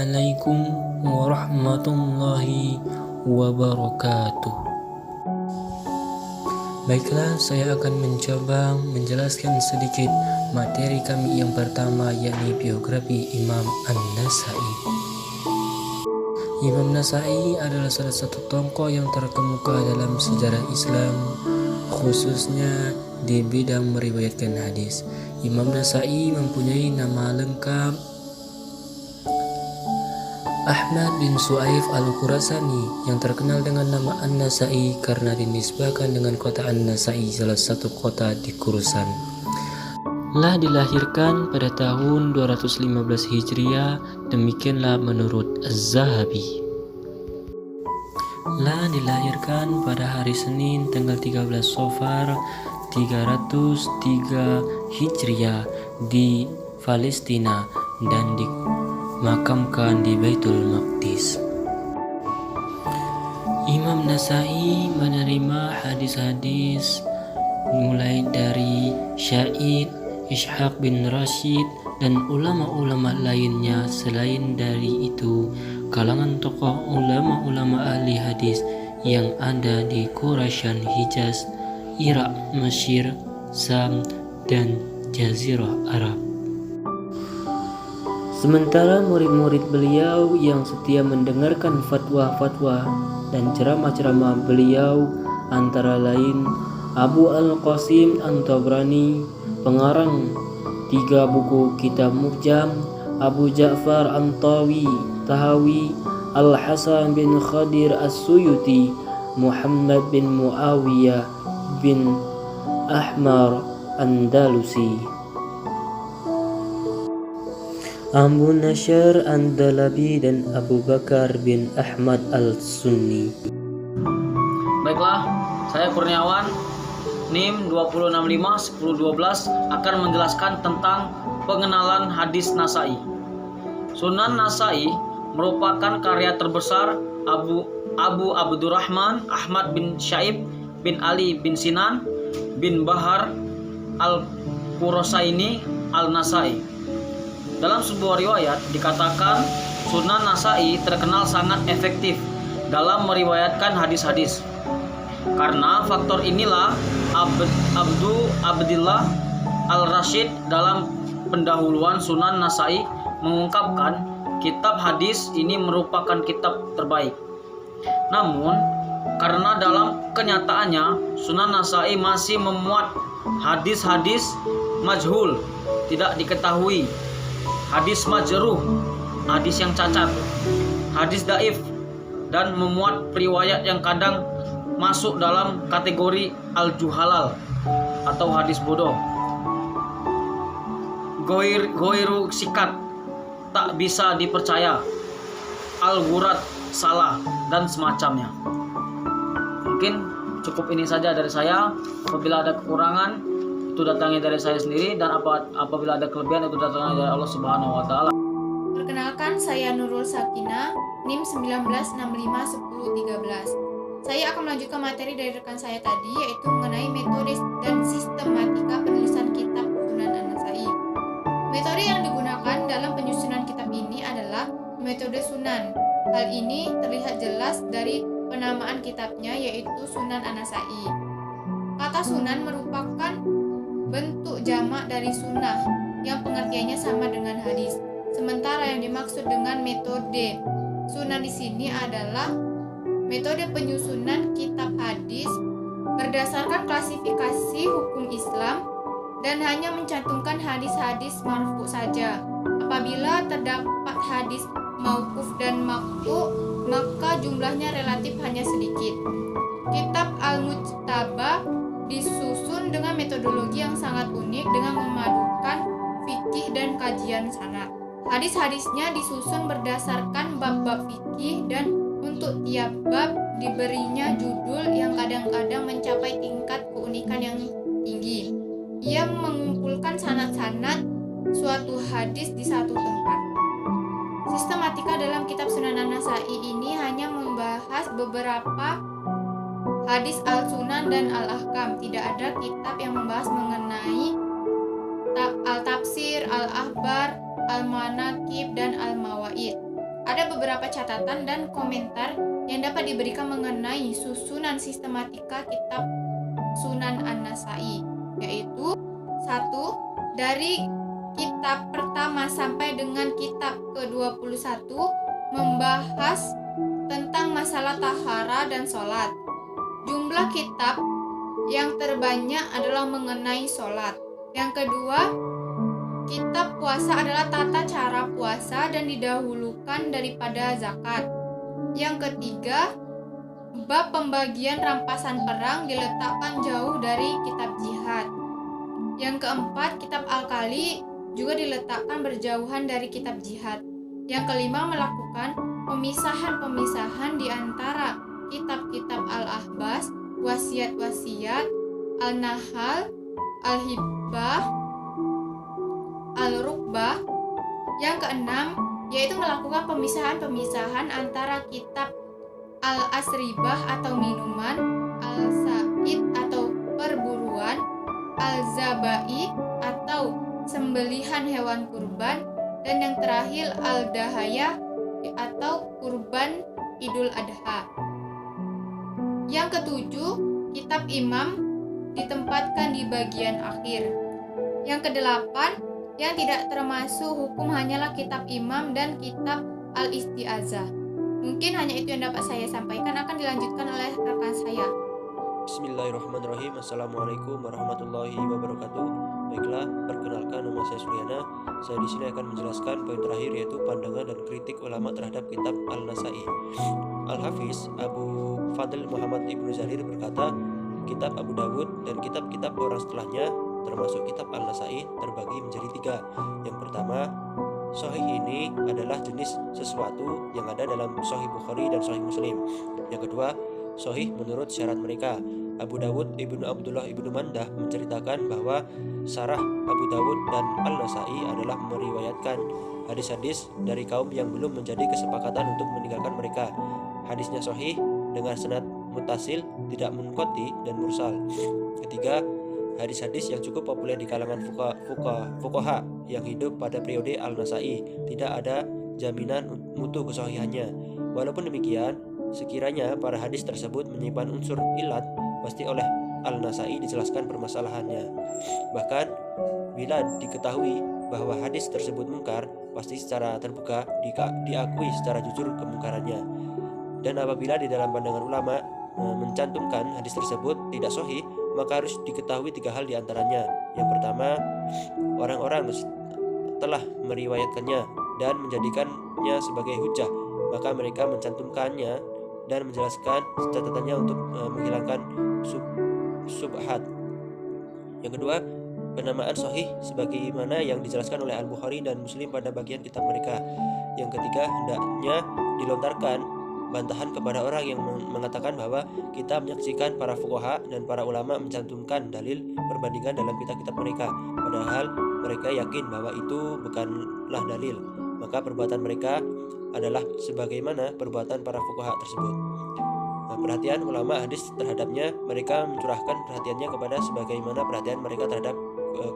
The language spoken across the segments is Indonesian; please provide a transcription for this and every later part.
Assalamualaikum warahmatullahi wabarakatuh. Baiklah, saya akan mencoba menjelaskan sedikit materi kami yang pertama, yakni biografi Imam An-Nasa'i. Imam Nasa'i adalah salah satu tokoh yang terkemuka dalam sejarah Islam, khususnya di bidang meriwayatkan hadis. Imam Nasa'i mempunyai nama lengkap Ahmad bin Su'aif al-Khurasani, yang terkenal dengan nama An-Nasa'i karena dinisbahkan dengan kota An-Nasa'i, salah satu kota di Khurasan. Lah dilahirkan pada tahun 215 Hijriah, demikianlah menurut Az-Zahabi. Lah dilahirkan pada hari Senin tanggal 13 Safar 303 Hijriah di Palestina dan dimakamkan di Baitul Maqdis. Imam Nasa'i menerima hadis-hadis mulai dari Syaid, Ishaq bin Rashid, dan ulama-ulama lainnya. Selain dari itu, kalangan tokoh ulama-ulama ahli hadis yang ada di Khurasan, Hijaz, Irak, Mesir, Sam, dan Jazirah Arab. Sementara murid-murid beliau yang setia mendengarkan fatwa-fatwa dan ceramah-ceramah beliau antara lain Abu Al-Qasim An-Tabrani, pengarang 3 buku kitab Mu'jam, Abu Ja'far Tahawi, Al-Hasan bin Khadir As-Suyuti, Muhammad bin Muawiyah bin Ahmar Andalusi, Abu Nashr An-Dalabi, dan Abu Bakar bin Ahmad Al-Sunni. Baiklah, saya Kurniawan, NIM 20651012 akan menjelaskan tentang pengenalan hadis Nasa'i. Sunan Nasa'i merupakan karya terbesar Abu Abdurrahman Ahmad bin Syaib bin Ali bin Sinan bin Bahar Al-Qurasaini Al-Nasa'i. Dalam sebuah riwayat dikatakan Sunan Nasa'i terkenal sangat efektif dalam meriwayatkan hadis-hadis. Karena faktor inilah Abdullah Al-Rashid dalam pendahuluan Sunan Nasa'i mengungkapkan kitab hadis ini merupakan kitab terbaik. Namun, karena dalam kenyataannya Sunan Nasa'i masih memuat hadis-hadis majhul, tidak diketahui, hadis majruh, hadis yang cacat, hadis daif, dan memuat riwayat yang kadang masuk dalam kategori al-juhalal atau hadis bodoh, goiru sikat, tak bisa dipercaya, al-gurat, salah, dan semacamnya. Mungkin cukup ini saja dari saya. Apabila ada kekurangan, itu datangnya dari saya sendiri, dan apabila ada kelebihan, itu datangnya dari Allah Subhanahu wa Ta'ala. Perkenalkan, saya Nurul Sakinah, NIM 19651013. Saya akan melanjutkan materi dari rekan saya tadi, yaitu mengenai metode dan sistematika penulisan kitab Sunan An-Nasa'i. Metode yang digunakan dalam penyusunan kitab ini adalah metode Sunan. Hal ini terlihat jelas dari penamaan kitabnya, yaitu Sunan An-Nasa'i. Kata Sunan merupakan bentuk jamak dari sunnah yang pengertiannya sama dengan hadis. Sementara yang dimaksud dengan metode Sunan di sini adalah metode penyusunan kitab hadis berdasarkan klasifikasi hukum Islam dan hanya mencantumkan hadis-hadis marfu saja. Apabila terdapat hadis mauquf dan maqtu', maka jumlahnya relatif hanya sedikit. Kitab Al-Mujtaba disusun dengan metodologi yang sangat unik dengan memadukan fikih dan kajian sanad. Hadis-hadisnya disusun berdasarkan bab-bab fikih, dan untuk tiap bab diberinya judul yang kadang-kadang mencapai tingkat keunikan yang tinggi. Ia mengumpulkan sanad-sanad suatu hadis di satu tempat. Sistematika dalam kitab Sunan An-Nasa'i ini hanya membahas beberapa hadis Al-Sunan dan Al-Ahkam. Tidak ada kitab yang membahas mengenai Al-Tafsir, Al-Ahbar, Al-Manaqib, dan Al-Mawaid. ada beberapa catatan dan komentar yang dapat diberikan mengenai susunan sistematika kitab Sunan An-Nasai, yaitu 1. Dari kitab pertama sampai dengan kitab ke-21 membahas tentang masalah tahara dan sholat. Jumlah kitab yang terbanyak adalah mengenai sholat. Yang kedua, kitab puasa adalah tata cara puasa dan didahulukan daripada zakat. Yang ketiga, bab pembagian rampasan perang diletakkan jauh dari kitab jihad. Yang keempat, kitab Al-Kali juga diletakkan berjauhan dari kitab jihad. Yang kelima, melakukan pemisahan-pemisahan di antara kitab-kitab Al-Ahbas, Wasiat-Wasiat, Al-Nahal, Al-Hibbah, Al-Rukbah. Yang keenam, yaitu melakukan pemisahan-pemisahan antara kitab Al-Asribah atau minuman, Al-Sa'id atau perburuan, Al-Zabai atau sembelihan hewan kurban, dan yang terakhir Al-Dahaya atau kurban Idul Adha. Yang ketujuh, kitab Imam ditempatkan di bagian akhir. Yang kedelapan, yang tidak termasuk hukum hanyalah kitab Imam dan kitab Al-Isti'azah. Mungkin hanya itu yang dapat saya sampaikan, akan dilanjutkan oleh rekan saya. Bismillahirrahmanirrahim. Assalamualaikum warahmatullahi wabarakatuh. Baiklah, perkenalkan, nama saya Suryana. Saya di sini akan menjelaskan poin terakhir, yaitu pandangan dan kritik ulama terhadap kitab Al-Nasai. Al-Hafiz Abu Fadl Muhammad Ibnu Jarir berkata, kitab Abu Dawud dan kitab-kitab orang setelahnya, termasuk kitab Al-Nasai, terbagi menjadi 3. Yang pertama, Sahih ini adalah jenis sesuatu yang ada dalam Sahih Bukhari dan Sahih Muslim. Yang kedua, Sahih menurut syarat mereka. Abu Dawud Ibnu Abdullah Ibnu Mandah menceritakan bahwa Sarah Abu Dawud dan Al-Nasai adalah meriwayatkan hadis-hadis dari kaum yang belum menjadi kesepakatan untuk meninggalkan mereka. Hadisnya sahih dengan sanad muttasil, tidak munqati dan mursal. Ketiga, hadis-hadis yang cukup populer di kalangan fuqaha yang hidup pada periode Al-Nasai, tidak ada jaminan mutu kesahihannya. Walaupun demikian, sekiranya para hadis tersebut menyimpan unsur ilat, pasti oleh Al-Nasai dijelaskan permasalahannya. Bahkan bila diketahui bahwa hadis tersebut mungkar, pasti secara terbuka diakui secara jujur kemungkarannya. Dan apabila di dalam pandangan ulama mencantumkan hadis tersebut tidak sahih, maka harus diketahui 3 hal diantaranya. Yang pertama, orang-orang telah meriwayatkannya dan menjadikannya sebagai hujjah, maka mereka mencantumkannya dan menjelaskan catatannya untuk menghilangkan subhat. Yang kedua, penamaan sahih sebagaimana yang dijelaskan oleh Al-Bukhari dan Muslim pada bagian kitab mereka. Yang ketiga, hendaknya dilontarkan bantahan kepada orang yang mengatakan bahwa kita menyaksikan para fuqaha dan para ulama mencantumkan dalil perbandingan dalam kitab-kitab mereka, padahal mereka yakin bahwa itu bukanlah dalil. Maka perbuatan mereka adalah sebagaimana perbuatan para fuqaha tersebut. Perhatian ulama hadis terhadapnya, mereka mencurahkan perhatiannya kepada sebagaimana perhatian mereka terhadap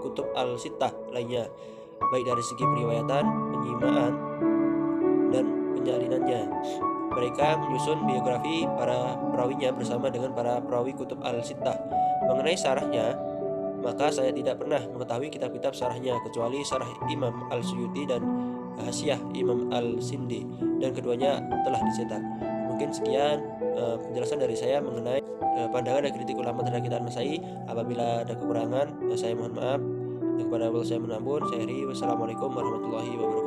kutub al-sittah lainnya, baik dari segi periwayatan, penyimaan, dan penyalinannya. Mereka menyusun biografi para perawinya bersama dengan para perawi kutub al-sittah. Mengenai syarahnya, maka saya tidak pernah mengetahui kitab-kitab syarahnya kecuali syarah Imam Al-Suyuti dan Hasyiah Imam Al-Sindi, dan keduanya telah dicetak. Mungkin sekian penjelasan dari saya mengenai pandangan dan kritik ulama terhadap kitab Al-Nasai. Apabila ada kekurangan, saya mohon maaf. Kepada Allah saya mohon ampun. Saya akhiri. Wassalamualaikum warahmatullahi wabarakatuh.